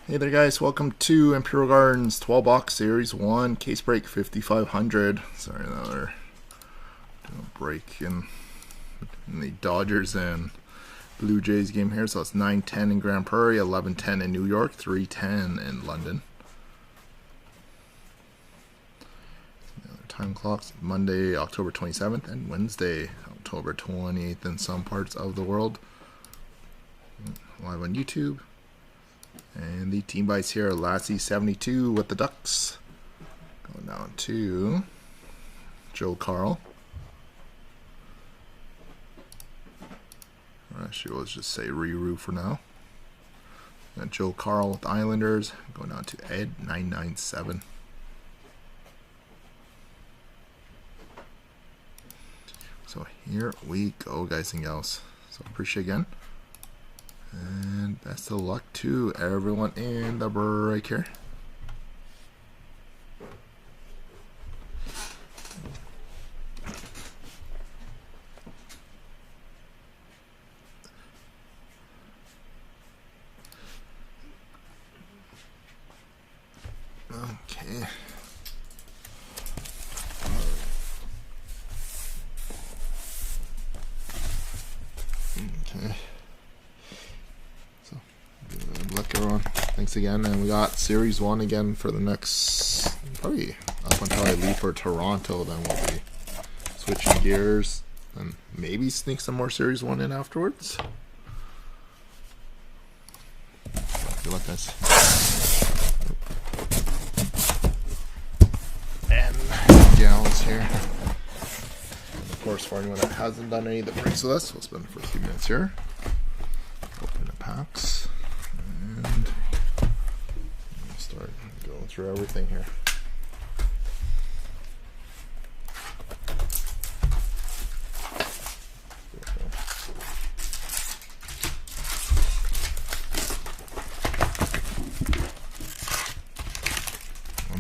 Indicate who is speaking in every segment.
Speaker 1: Hey there guys, welcome to Imperial Gardens 12 box series 1 case break 5500. Sorry, another break in the Dodgers and Blue Jays game here. So it's 9-10 in Grand Prairie, 11-10 in New York, 3-10 in London. The other time clocks, Monday, October 27th and Wednesday, October 28th in some parts of the world. Live on YouTube. And the team bites here are Lassie72 with the Ducks. Going down to Joe Carl. Actually, let's just say Ruru for now. And Joe Carl with the Islanders. Going down to Ed997. So here we go, guys and gals. So appreciate again. And best of luck to everyone in the break here. Okay. Okay. So, good luck everyone. Thanks again. And we got Series 1 again for the next, probably up until I leave for Toronto, then we'll be switching gears and maybe sneak some more Series 1 in afterwards. Good luck, guys. And gals here. Of course, for anyone that hasn't done any of the breaks with us, we'll spend the first few minutes here. Open the packs. And start going through everything here.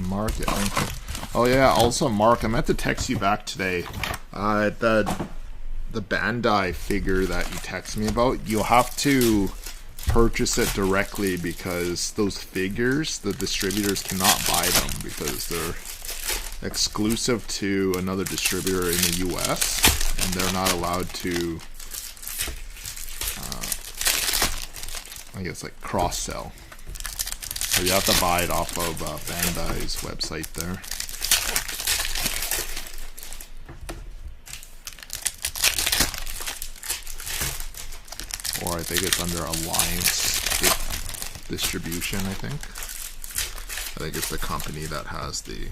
Speaker 1: Mark, oh yeah, also Mark, I meant to text you back today. The Bandai figure that you text me about, you'll have to purchase it directly because those figures, the distributors cannot buy them because they're exclusive to another distributor in the US and they're not allowed to I guess like cross-sell. So you have to buy it off of Bandai's website there. Or I think it's under Alliance Distribution, I think. I think it's the company that has the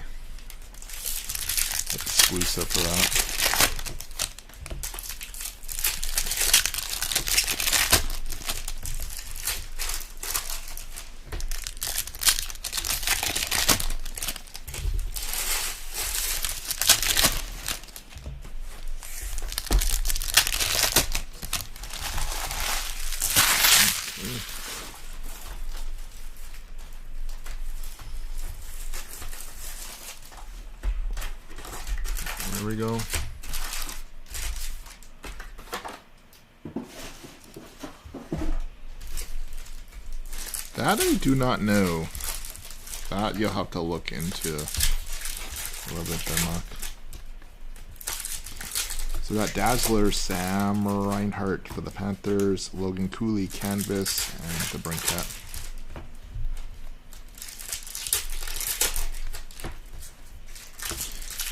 Speaker 1: exclusive for that. There we go. That I do not know. That you'll have to look into a little bit there, Mark. So we got Dazzler, Sam Reinhart for the Panthers, Logan Cooley, Canvas, and the Brinket.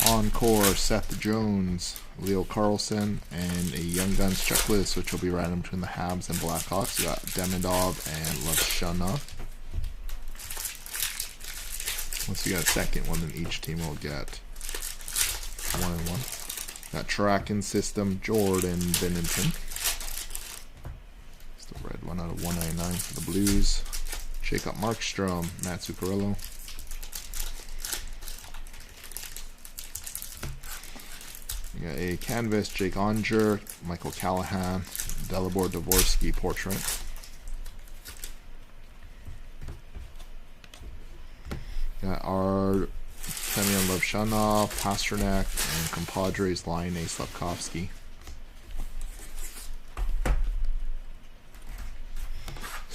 Speaker 1: Encore, Seth Jones, Leo Carlson, and a Young Guns checklist, which will be random between the Habs and Blackhawks. You got Demidov and Lashana. Once you got a second one, then each team will get 1 and 1. Got Tracking System, Jordan Binnington. It's the red one out of 199 for the Blues. Jacob Markstrom, Matt Zuccarello. We got a Canvas, Jake Onger, Michael Callahan, Dalibor Dvorsky portrait. Got our Semyon Levshanov, Pasternak, and Compadres Line A Slavkovsky.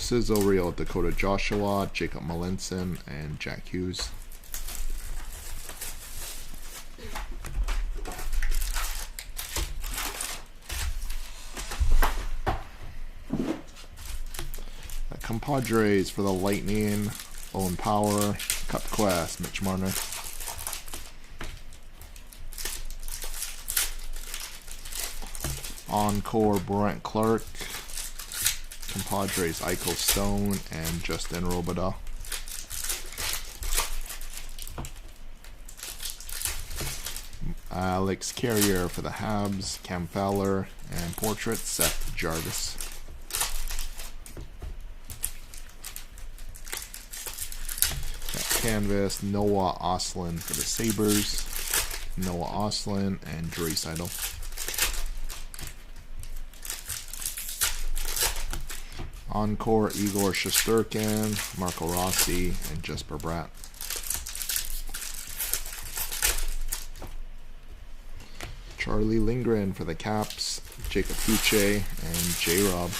Speaker 1: Sizzle Reel, Dakota Joshua, Jacob Melanson, and Jack Hughes. Compadres for the Lightning, Owen Power, Cup Quest, Mitch Marner. Encore, Brent Clark, Compadres, Eichel Stone, and Justin Robidas. Alex Carrier for the Habs, Cam Fowler, and Portrait, Seth Jarvis. Canvas, Noah Ostlund for the Sabres, Noah Ostlund, and Draisaitl. Encore, Igor Shesterkin, Marco Rossi, and Jesper Bratt. Charlie Lindgren for the Caps, Jacob Fuche, and J-Rob.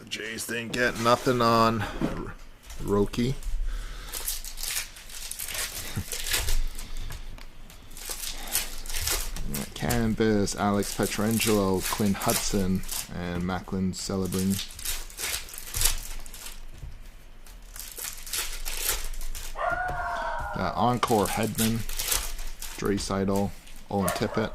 Speaker 1: Jays didn't get nothing on Roki. Canvas, Alex Pietrangelo, Quinn Hudson, and Macklin Celebrini. Encore, Hedman, Draisaitl, Owen Tippett.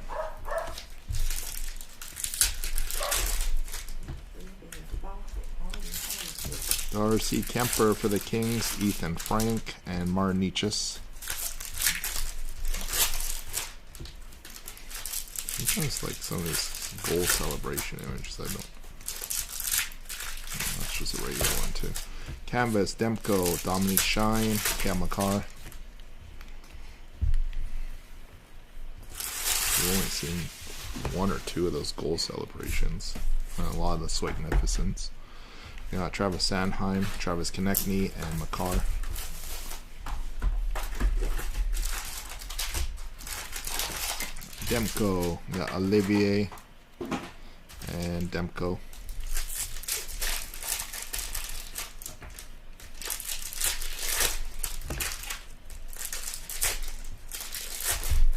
Speaker 1: Darcy Kemper for the Kings, Ethan Frank, and Marnichus. Sometimes like some of these goal celebration images I don't. That's just a regular one too. Canvas, Demko, Dominique Shine, Cam Makar. We've only seen one or two of those goal celebrations. And a lot of the Swagnificents. We got Travis Sanheim, Travis Konechny, and Makar. Demko, we got Olivier and Demko.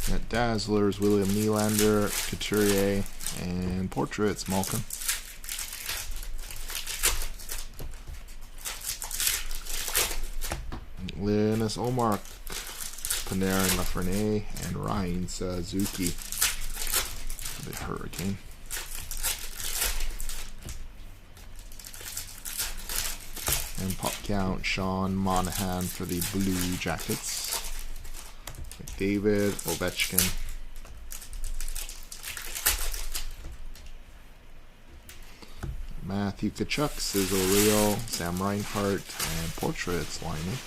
Speaker 1: Got Dazzlers, William Nylander, Couturier, and Portraits, Malkin. Linus Omar, Panarin, Lafreniere, and Ryan Suzuki. The Hurricane. And pop count, Sean Monahan for the Blue Jackets. McDavid, Ovechkin. Matthew Tkachuk, Sizzle Reel, Sam Reinhart, and Portraits, Liney.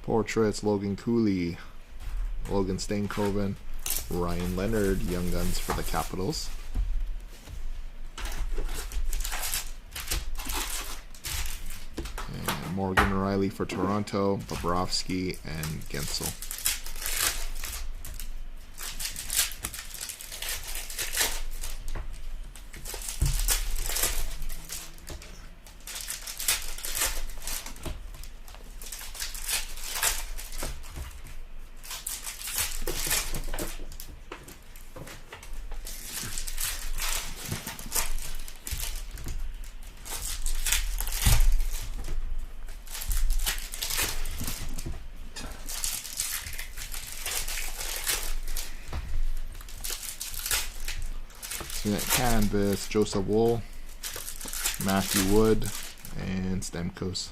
Speaker 1: Portraits, Logan Cooley, Logan Stankoven, Ryan Leonard, Young Guns for the Capitals. And Morgan Riley for Toronto, Bobrovsky, and Gensel. Canvas, Joseph Wool, Matthew Wood, and Stamkos.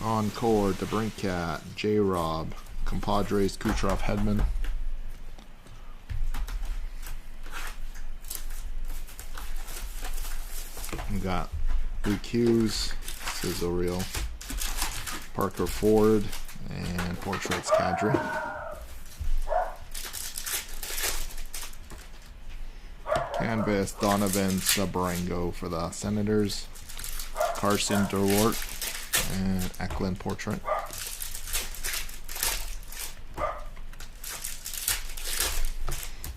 Speaker 1: Encore, DeBrincat, J-Rob, Compadres, Kucherov, Hedman. We got Luke Hughes, Sizzle Reel, Parker Ford, and Portraits Kadri. Canvas Donovan Sabarengo for the Senators. Carson Dewart and Eklund portrait.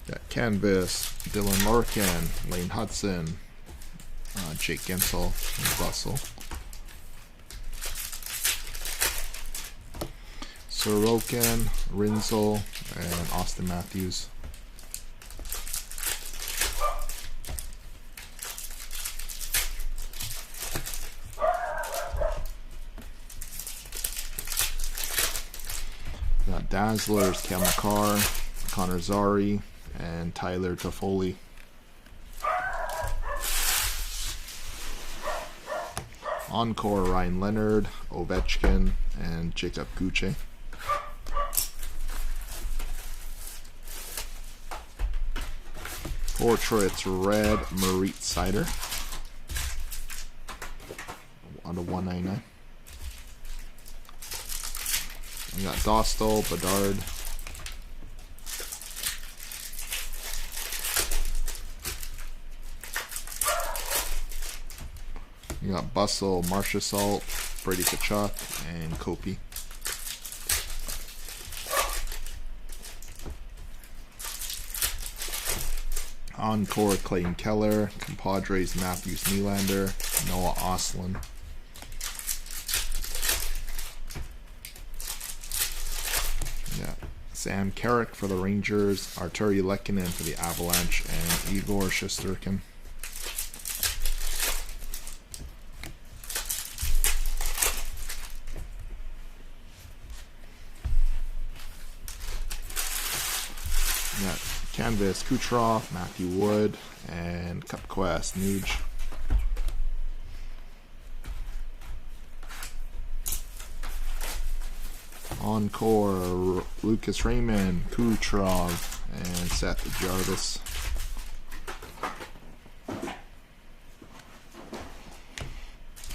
Speaker 1: Got canvas Dylan Larkin, Lane Hudson, Jake Gensel, and Russell. Sorokin, Rinzel, and Austin Matthews. Got Dazzlers, Cale Makar, Connor Zary, and Tyler Toffoli. Encore, Ryan Leonard, Ovechkin, and Jacob Gucci. Portraits red, Marit Sider. On to 199. We got Dostal, Bedard. We got Bustle, Marcia Salt, Brady Tkachuk, and Kopi. Encore, Clayton Keller, Compadres, Matthews Nylander, Noah Ostlund. Yeah, Sam Carrick for the Rangers, Arturi Lehkonen for the Avalanche, and Igor Shesterkin. Yeah, canvas Kucherov, Matthew Wood, and Cup Quest Nuge. Encore, Lucas Raymond, Kucherov, and Seth Jarvis.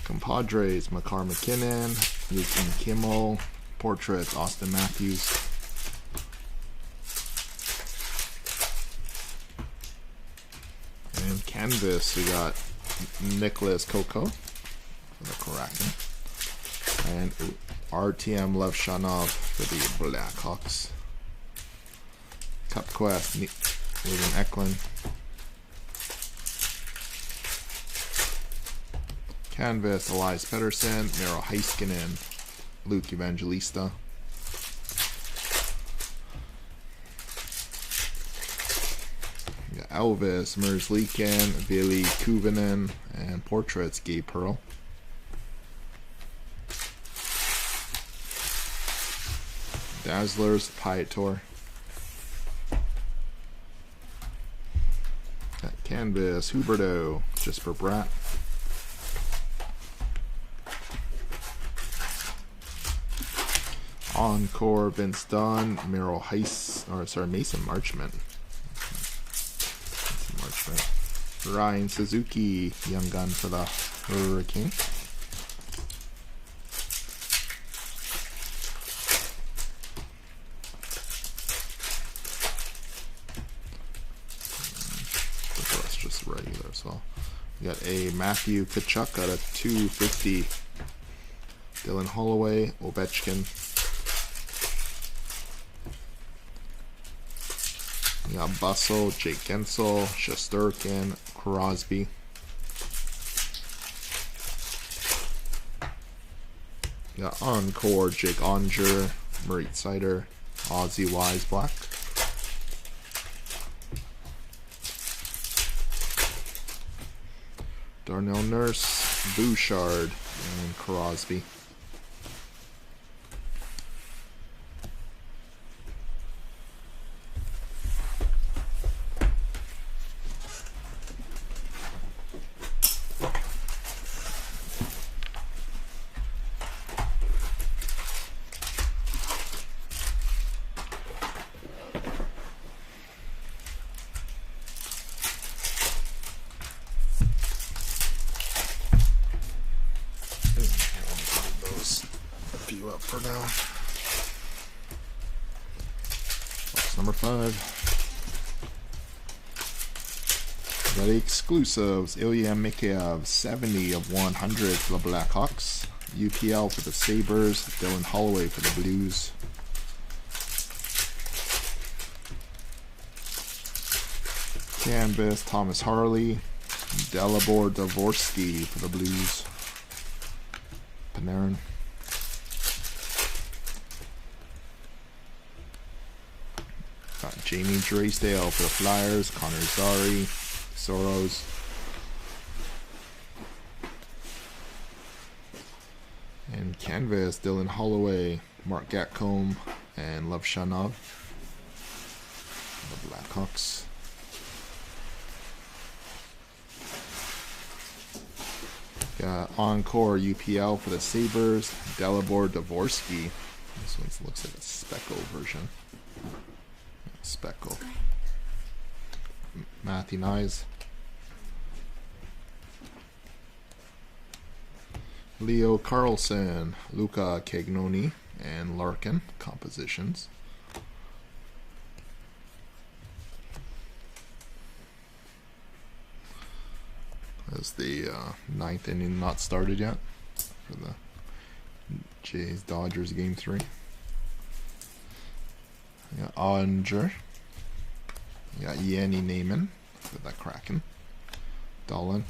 Speaker 1: Compadres, Makar McKinnon, Luke Kimmel, Portraits, Austin Matthews. And canvas, we got Nicholas Koko for the Kraken, and RTM Levshanov for the Blackhawks. Cup Quest, William Eklund. Canvas, Elias Pettersson, Miro Heiskanen, Luke Evangelista. Elvis, Merzlikin, Vili Kuvanen, and Portraits, Gabe Pearl. Dazzlers, Pietor. Got canvas, Huberto, Jesper Bratt. Encore, Vince Dunn, Mason Marchment. Ryan Suzuki, young gun for the Hurricane. That's just regular, so we got a Matthew Tkachuk out of 250. Dylan Holloway, Ovechkin. We got Bustle, Jake Gensel, Shesterkin, Crosby. We got Encore, Jake Onger, Marit Sider, Ozzy Wise Black. Darnell Nurse, Bouchard, and Crosby. Up for now. Box number 5. Got the exclusives. Ilya Mikheyev, 70 of 100 for the Blackhawks. UPL for the Sabres. Dylan Holloway for the Blues. Canvas, Thomas Harley. Dalibor Dvorsky for the Blues. Panarin. Got Jamie Drysdale for the Flyers. Connor Zary. Soros. And canvas, Dylan Holloway, Mark Gatcomb, and Lev Shanov. The Blackhawks. Got Encore UPL for the Sabres, Dalibor Dvorsky. This one looks like a Speckle version. Speckle. Matthew Nyes. Leo Carlson, Luca Cagnoni, and Larkin compositions. As the 9th inning not started yet for the Jays Dodgers game 3. You got Onger. You got Yanni Naiman for the Kraken. Dolan.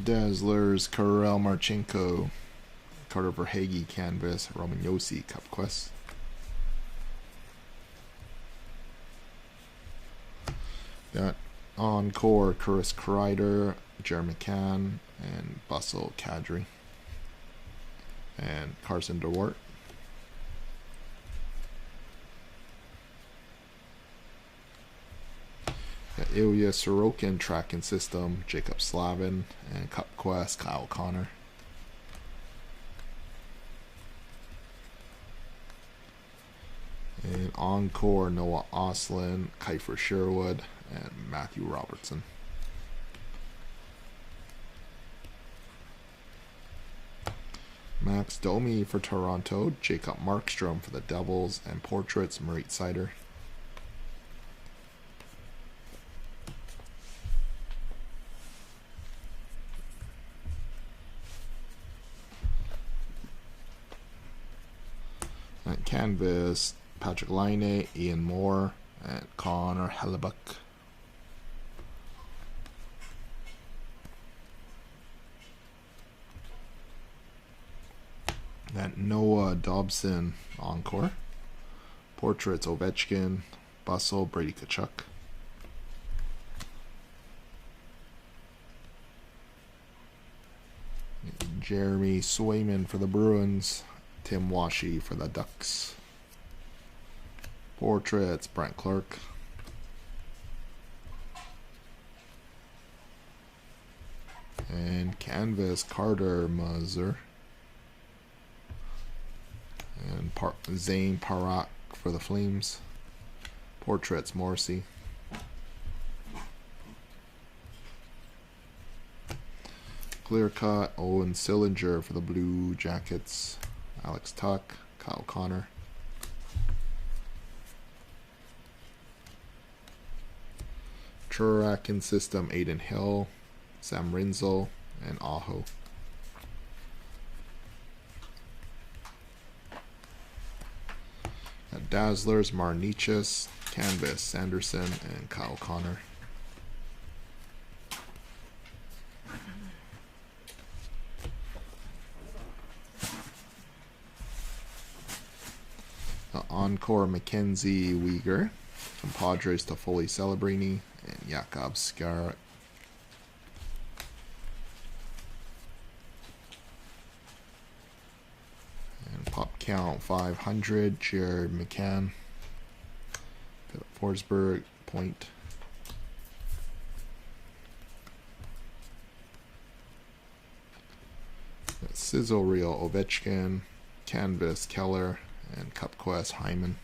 Speaker 1: Dazzlers, Karel Marchenko, Carter Verhaeghe canvas, Roman Josi Cup Quest. Got Encore, Chris Kreider, Jeremy McCann, and Bustle Kadri, and Carson DeWart. Ilya Sorokin tracking system, Jacob Slavin, and Cup Quest, Kyle Connor. And Encore, Noah Oslin, Kiefer Sherwood, and Matthew Robertson. Max Domi for Toronto, Jacob Markstrom for the Devils, and Portraits, Marit Sider. And canvas, Patrick Laine, Ian Moore, and Connor Hellebuck. And Noah Dobson, Encore. Portraits, Ovechkin, Bustle, Brady Tkachuk. Jeremy Swayman for the Bruins, Tim Washy for the Ducks. Portraits, Brent Clark. And canvas, Carter Mazur. And Zane Parak for the Flames. Portraits, Morrissey. Clear cut, Owen Sillinger for the Blue Jackets. Alex Tuck, Kyle Connor. Churakin system, Aiden Hill, Sam Rinzel, and Aho. Dazzlers, Marnichus, canvas, Sanderson, and Kyle Connor. Encore, Mackenzie Weegar, from Padres to Foley Celebrini, and Jakob Skarek. And pop count 500, Jared McCann, Philip Forsberg, Point. Sizzle Reel, Ovechkin, canvas, Keller, and Cup Quest, Hyman.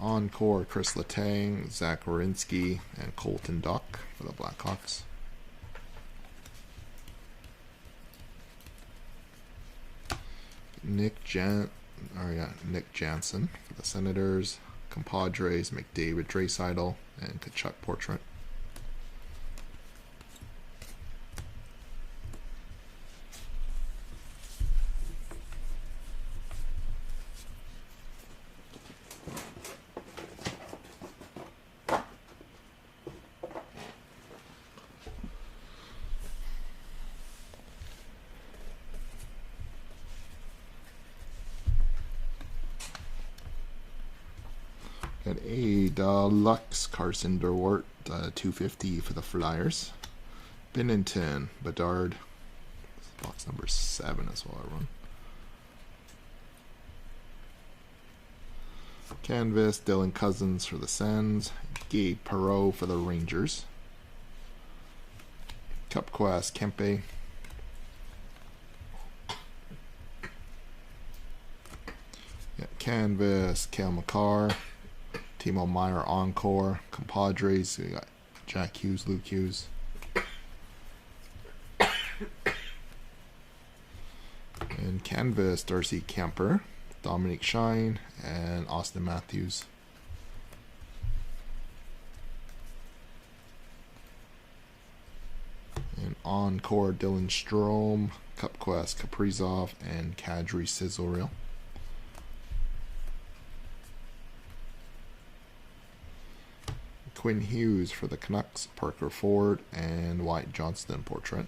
Speaker 1: Encore, Chris Letang, Zach Werenski, and Colton Duck for the Blackhawks. Nick Jansen for the Senators. Compadres, McDavid, Draisaitl, and Tkachuk portrait. Got a deluxe Carson Derwart, 250 for the Flyers. Binnington, Bedard, box number 7 as well, everyone. Canvas, Dylan Cousins for the Sens. Gabe Perreault for the Rangers. Cup Quest, Kempe. Canvas, Cale Makar. Timo Meier Encore. Compadres, we got Jack Hughes, Luke Hughes. And Canvas, Darcy Kemper, Dominic Shine, and Austin Matthews. And Encore, Dylan Strome, Cup Quest, Kaprizov, and Kadri Sizzle. Quinn Hughes for the Canucks, Parker Ford, and Wyatt Johnston portrait.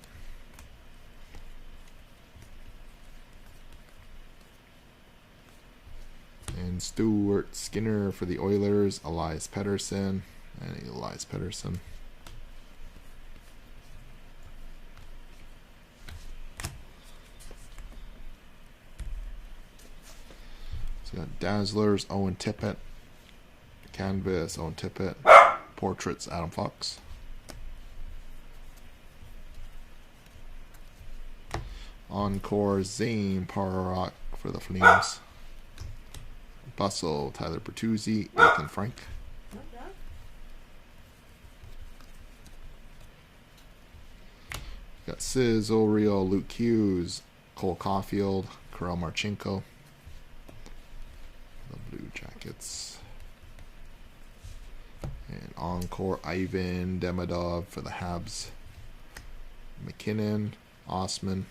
Speaker 1: And Stuart Skinner for the Oilers, Elias Pettersson, and Elias Pettersson. So we got Dazzlers, Owen Tippett, Canvas, Owen Tippett, Portraits, Adam Fox. Encore, Zane Parak for the Flames. Bustle, Tyler Bertuzzi, Ethan Frank. Got Sizzle, Rio, Luke Hughes, Cole Caulfield, Kirill Marchenko. The Blue Jackets. And Encore, Ivan Demidov for the Habs. McKinnon, Osman.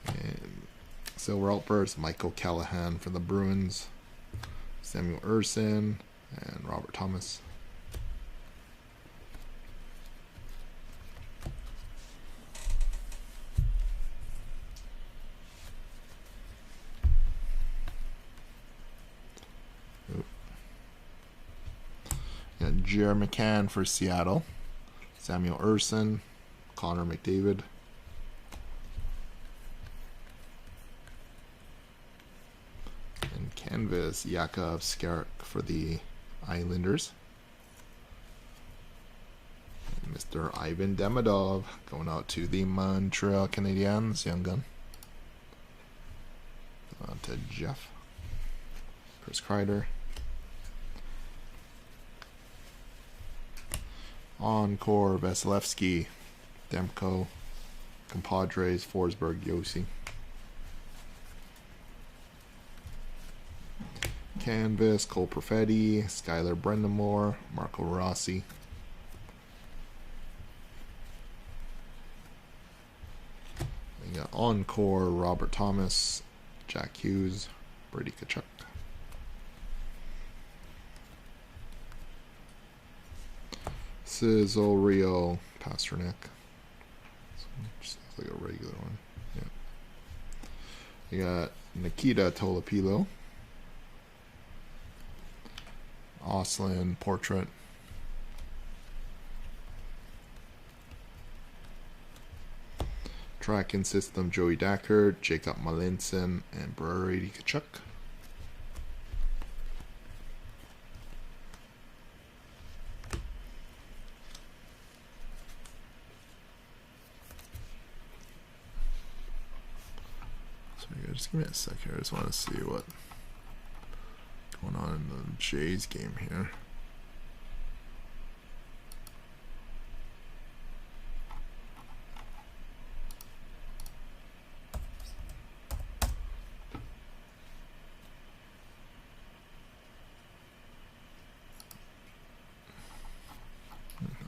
Speaker 1: And Silver Outburst, Michael Callahan for the Bruins. Samuel Urson and Robert Thomas. Jerry McCann for Seattle. Samuel Urson, Connor McDavid. And Canvas, Yakov Skarek for the Islanders. And Mr. Ivan Demidov going out to the Montreal Canadiens, young gun. On to Jeff. Chris Kreider. Encore, Vasilevsky, Demko, Compadres, Forsberg, Yossi. Canvas, Cole Perfetti, Skylar Brendamore, Marco Rossi. We got Encore, Robert Thomas, Jack Hughes, Brady Tkachuk. Sizzle, Rio, Pasternak. Just looks like a regular one. Yeah. You got Nikita Tolopilo. Oslin, Portrait. Tracking System, Joey Dackert, Jacob Malinson, and Brady Tkachuk. Just give me a sec here. I just want to see what's going on in the Jays game here.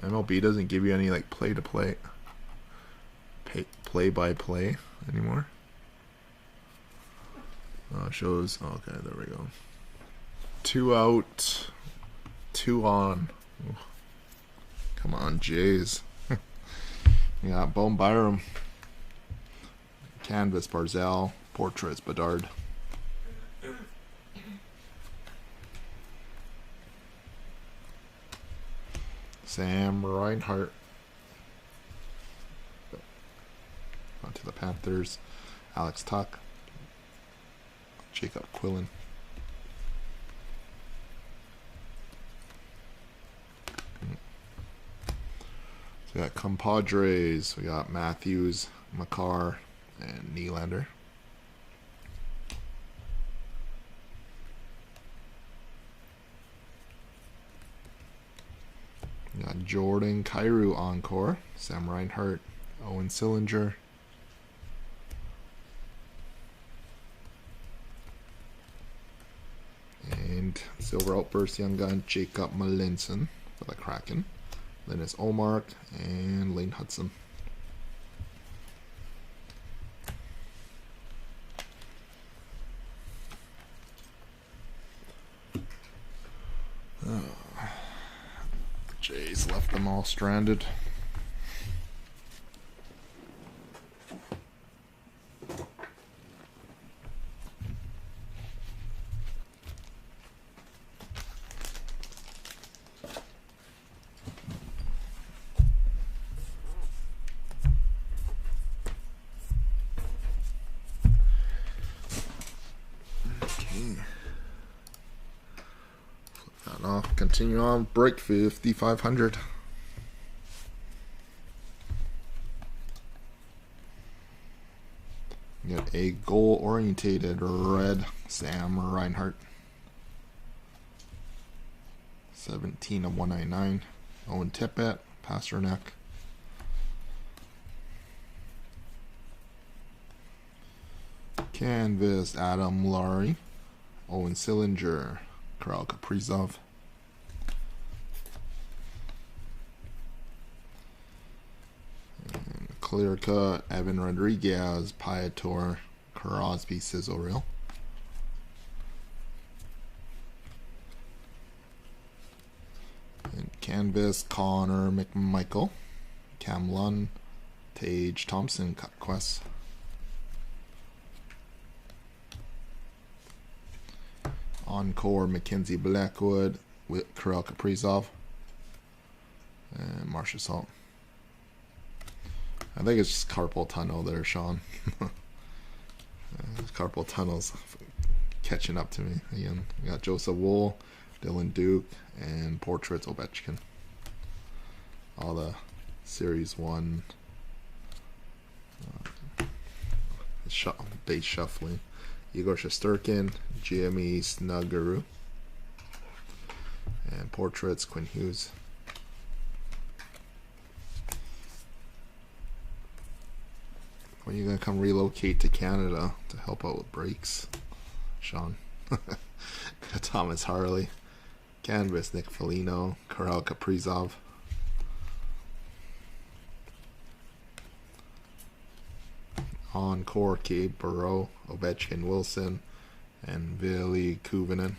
Speaker 1: MLB doesn't give you any like play-by-play anymore. Shows. Okay, there we go. 2 out, 2 on. Ooh. Come on, Jays. Yeah, Bone Byram. Canvas, Barzell. Portraits, Bedard. Sam Reinhart. On to the Panthers. Alex Tuck. Jacob Quillen. So we got Compadres. We got Matthews, Makar, and Nylander. We got Jordan Kyrou Encore, Sam Reinhart, Owen Sillinger. And Silver Outburst Young Gun, Jacob Malinson for the Kraken. Linus Omark and Lane Hudson. The Jays left them all stranded. Flip that off. Continue on. Break 5,500. You got a goal-orientated red Sam Reinhart. 17 of 199. Owen Tippett, Pasternak. Canvas, Adam Laurie. Owen Sillinger, Kirill Kaprizov. And clear cut, Evan Rodriguez, Piator, Crosby, Sizzle Reel. And canvas, Connor McMichael, Cam Lund, Tage Thompson, Cut Quest. Encore, Mackenzie Blackwood with Kirill Kaprizov and Marcia Salt. I think it's just carpal tunnel there, Sean. Carpal tunnel's catching up to me again. We got Joseph Wool, Dylan Duke, and Portraits Ovechkin. All the Series 1 base shuffling. Igor Shesterkin, Jimmy Snuggerud, and Portraits, Quinn Hughes. When are you going to come relocate to Canada to help out with breaks, Sean? Thomas Harley, Canvas, Nick Foligno, Kirill Kaprizov. Encore, Gabe Burrow, Ovechkin, Wilson, and Ville Kuvinen.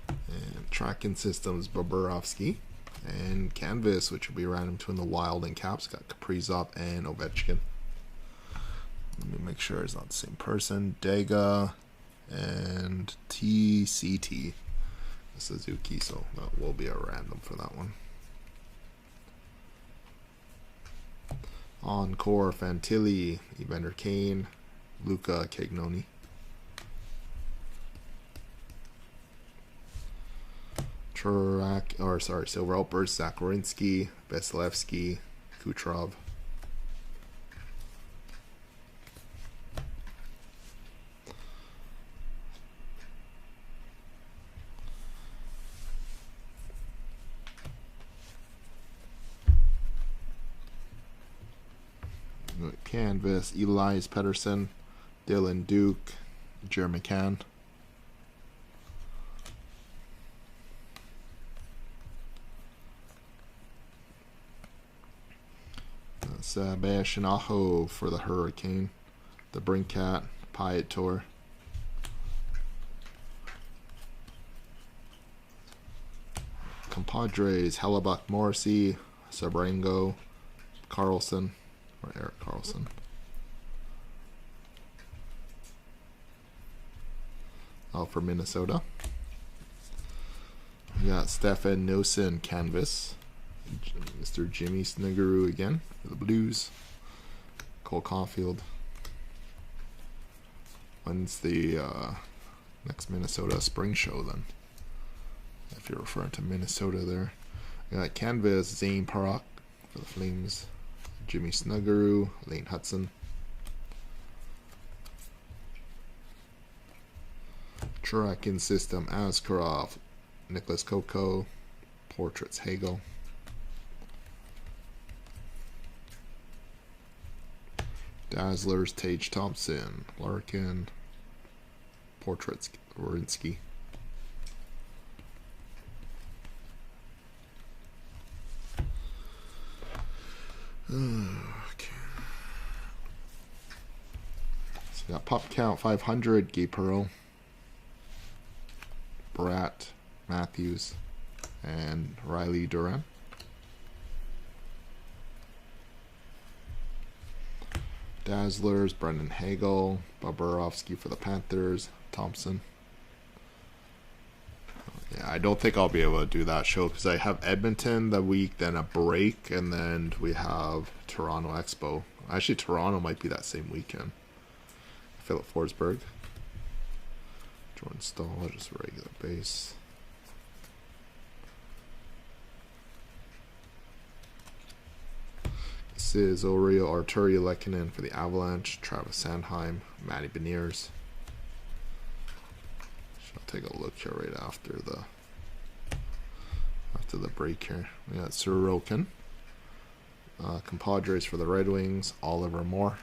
Speaker 1: And Tracking Systems, Bobrovsky. And Canvas, which will be random between the Wild and Caps, got Kaprizov and Ovechkin. Let me make sure it's not the same person. Dega and TCT Suzuki, so that will be a random for that one. Encore, Fantilli, Evander Kane, Luca Cagnoni. Silver Outburst, Zach Werenski, Vasilevsky, Kucherov. Canvas, Elias Pettersson, Dylan Duke, Jeremy McCann. Sebastian Aho for the Hurricane. The Brinkat, Pyatt Tour. Compadres, Hellebuck, Morrissey, Sabrango, Carlson, or Eric Carlson. Oh, for Minnesota. We got Stefan Noesen, Canvas. Mr. Jimmy Snuggerud again for the Blues. Cole Caulfield. When's the next Minnesota spring show then? If you're referring to Minnesota there. We got Canvas, Zane Parak for the Flames. Jimmy Snuggerud, Lane Hudson. Tracking System, Askarov, Nicholas Coco, Portraits, Hagel. Dazzlers, Tage Thompson, Larkin, Portraits, Warinsky. Okay. So we got Pop Count 500, Gabe Perreault, Bratt, Matthews, and Riley Duran. Dazzlers, Brendan Hagel, Bobrovsky for the Panthers, Thompson. Yeah, I don't think I'll be able to do that show because I have Edmonton the week, then a break, and then we have Toronto Expo. Actually, Toronto might be that same weekend. Philip Forsberg. Jordan Stahl, just a regular base. This is Oriel Arturi Lehkonen for the Avalanche, Travis Sanheim, Matty Beniers. I'll take a look here right after the break here. We got Sorokin. Compadres for the Red Wings, Oliver Moore.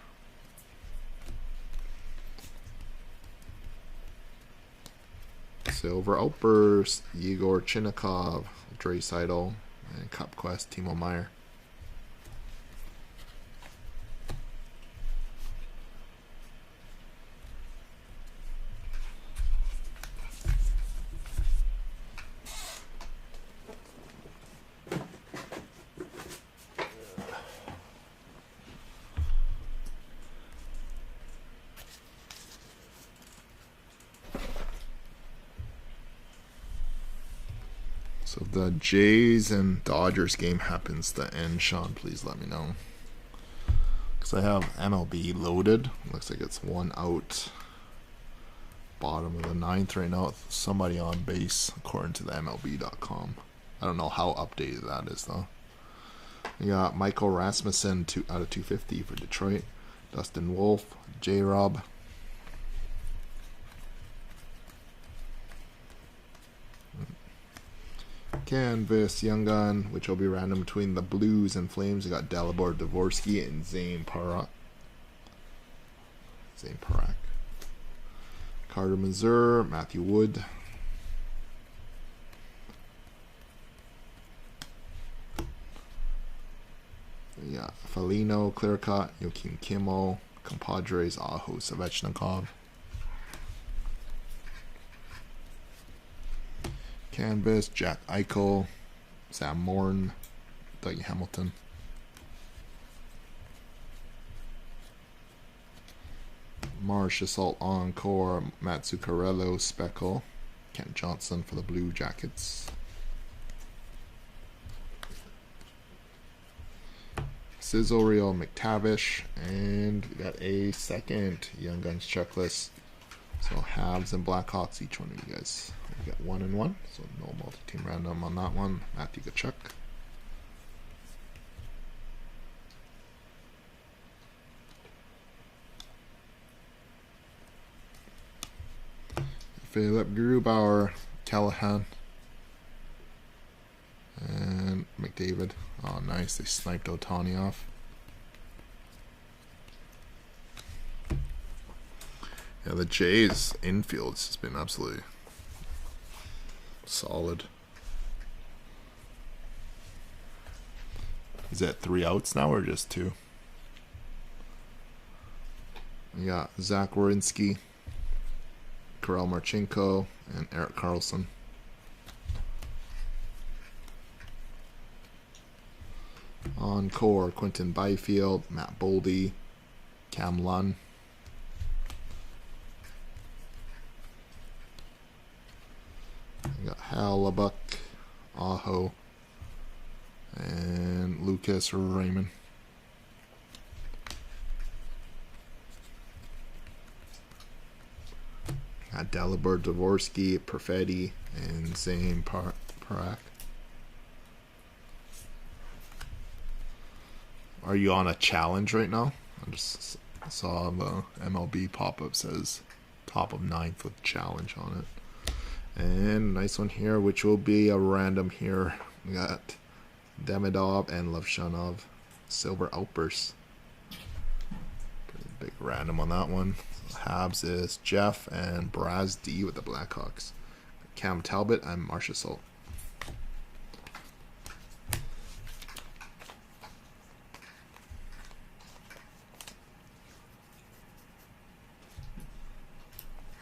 Speaker 1: Silver Outburst, Igor Chinnikov, Dre Seidel, and Cup Quest, Timo Meyer. So if the Jays and Dodgers game happens to end, Sean, please let me know. Because I have MLB loaded. Looks like it's one out. Bottom of the ninth right now. Somebody on base, according to the MLB.com. I don't know how updated that is, though. We got Michael Rasmussen, 2 out of 250 for Detroit. Dustin Wolf, J-Rob. Canvas, Young Gun, which will be random between the Blues and Flames. We got Dalibor Dvorsky and Zane Parak. Carter Mazur, Matthew Wood. Yeah, Foligno, Clearcut, Joakim Kimmel, Compadres, Aho Savechnikov. Canvas, Jack Eichel, Sam Morn, Dougie Hamilton. Marsh Assault Encore, Matt Zuccarello, Speckle, Kent Johnson for the Blue Jackets. Sizzle Real McTavish, and we got a second Young Guns checklist. So Habs and Blackhawks, each one of you guys will get 1 and 1. So no multi-team random on that one. Matthew Tkachuk. Philip Grubauer, Callahan, and McDavid. Oh, nice. They sniped Ohtani off. Yeah, the Jays infield has been absolutely solid. Is that 3 outs now or just 2? You got Zach Werenski, Kirill Marchenko, and Erik Karlsson. Encore, Quinton Byfield, Matt Boldy, Cam Lunn. You got Hellebuyck, Aho, and Lucas Raymond. Got Dalibor Dvorsky, Perfetti, and Zane Parak. Are you on a challenge right now? I just saw the MLB pop-up says top of 9th with challenge on it. And nice one here, which will be a random here. We got Demidov and Levshunov, Silver Outburst. Pretty big random on that one. Habs is Jeff and Braz D with the Blackhawks. Cam Talbot and Marcia Salt.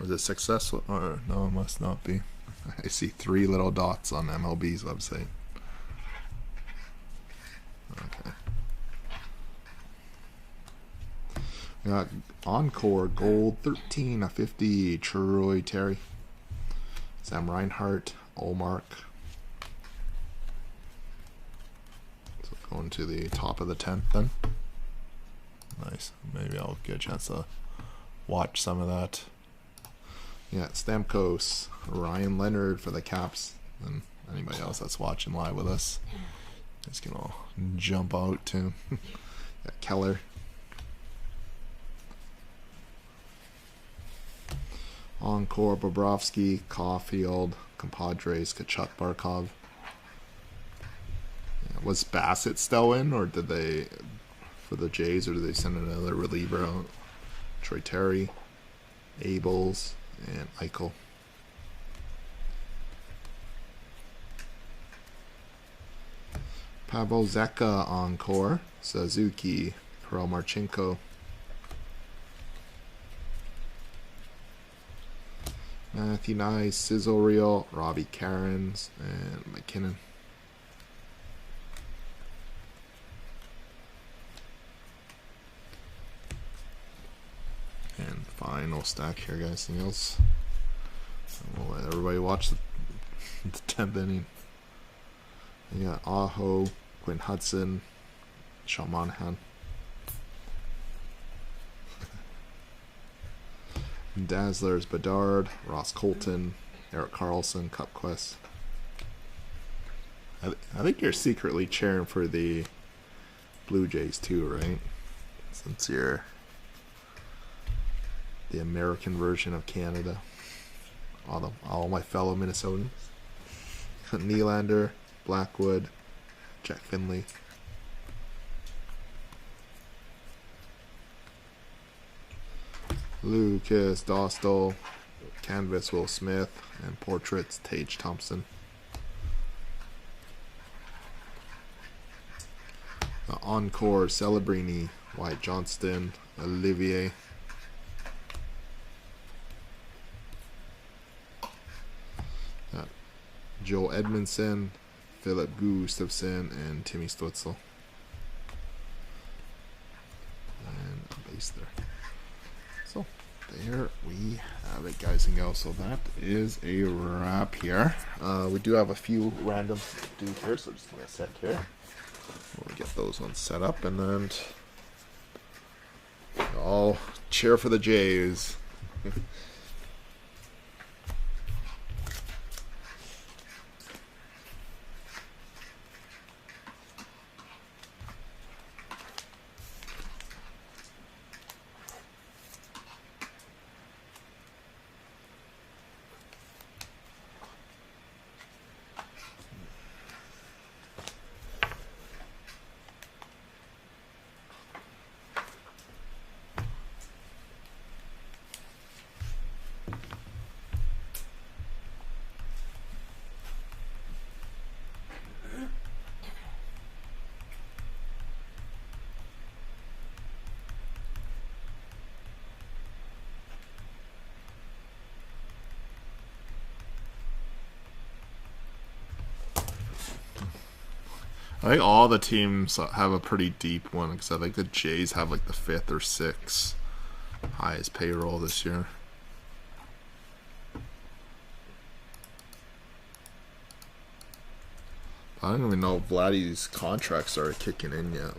Speaker 1: Was it successful? Or no, it must not be. I see 3 little dots on MLB's website. Okay. We got Encore Gold 13/50 Troy Terry, Sam Reinhart, Olmark. So going to the top of the 10th then. Nice. Maybe I'll get a chance to watch some of that. Yeah, Stamkos, Ryan Leonard for the Caps, and anybody else that's watching live with us is gonna jump out too. Yeah, Keller. Encore, Bobrovsky, Caulfield, Compadres, Kachuk, Barkov. Yeah, was Bassett still in, or did they, for the Jays, or did they send another reliever out? Troy Terry, Abels, and Eichel. Pavel Zeka Encore, Suzuki, Kirill Marchenko. Matthew Nice, Sizzle Reel, Robbie Cairns, and McKinnon. And final stack here, guys. Anything else? We'll let everybody watch the 10th inning. You got Aho, Quinn Hudson, Sean Monahan. Dazzlers, Bedard, Ross Colton, Erik Karlsson, Cup Quest. I think you're secretly cheering for the Blue Jays too, right? Since you're the American version of Canada. All my fellow Minnesotans. Nylander, Blackwood, Jack Finley. Lucas Dostal, Canvas Will Smith, and Portraits Tage Thompson. Encore Celebrini, White Johnston, Olivier. Joel Edmondson, Philip Gustafson, and Timmy Stutzel. And a base there. So there we have it, guys and gals. So that is a wrap here. We do have a few randoms to do here, so just give me a sec here. We'll get those ones set up, and then I'll cheer for the Jays. I think all the teams have a pretty deep one, because I think the Jays have like the 5th or 6th highest payroll this year. I don't even know if Vladdy's contracts started kicking in yet.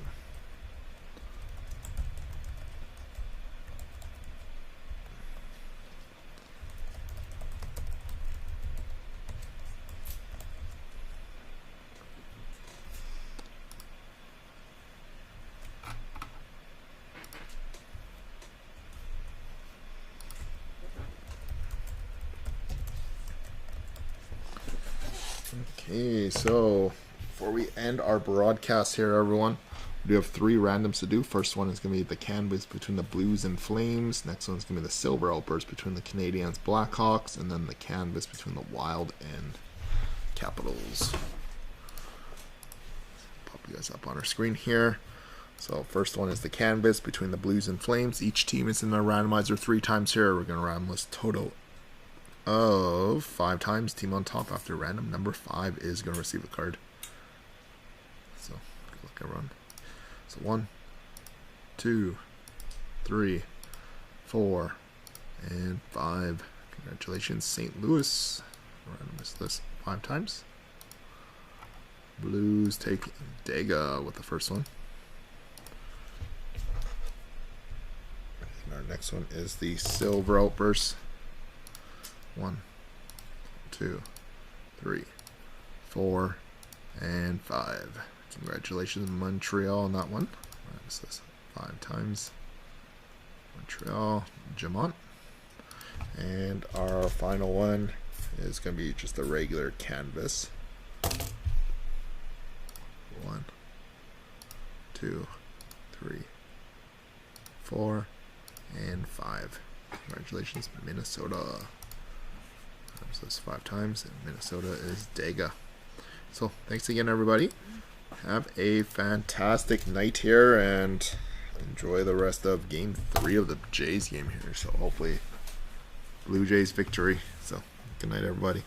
Speaker 1: Okay, so before we end our broadcast here, everyone, we do have 3 randoms to do. First one is going to be the canvas between the Blues and Flames. Next one is going to be the Silver Outburst between the Canadiens Blackhawks. And then the canvas between the Wild and Capitals. Pop you guys up on our screen here. So first one is the canvas between the Blues and Flames. Each team is in the randomizer 3 times here. We're going to randomize total of 5 times. Team on top after random number 5 is going to receive a card. So good luck, everyone. So 1, 2, 3, 4, and 5. Congratulations, St. Louis. Randomize this 5 times. Blues take Dega with the first one. And our next one is the Silver Outburst. 1, 2, 3, 4, and 5. Congratulations, Montreal, on that one. This is 5 times. Montreal, Jamont. And our final one is going to be just a regular canvas. 1, 2, 3, 4, and 5. Congratulations, Minnesota. So that's 5 times, and Minnesota is Dega. So thanks again, everybody. Have a fantastic night here, and enjoy the rest of Game 3 of the Jays game here. So hopefully, Blue Jays victory. So good night, everybody.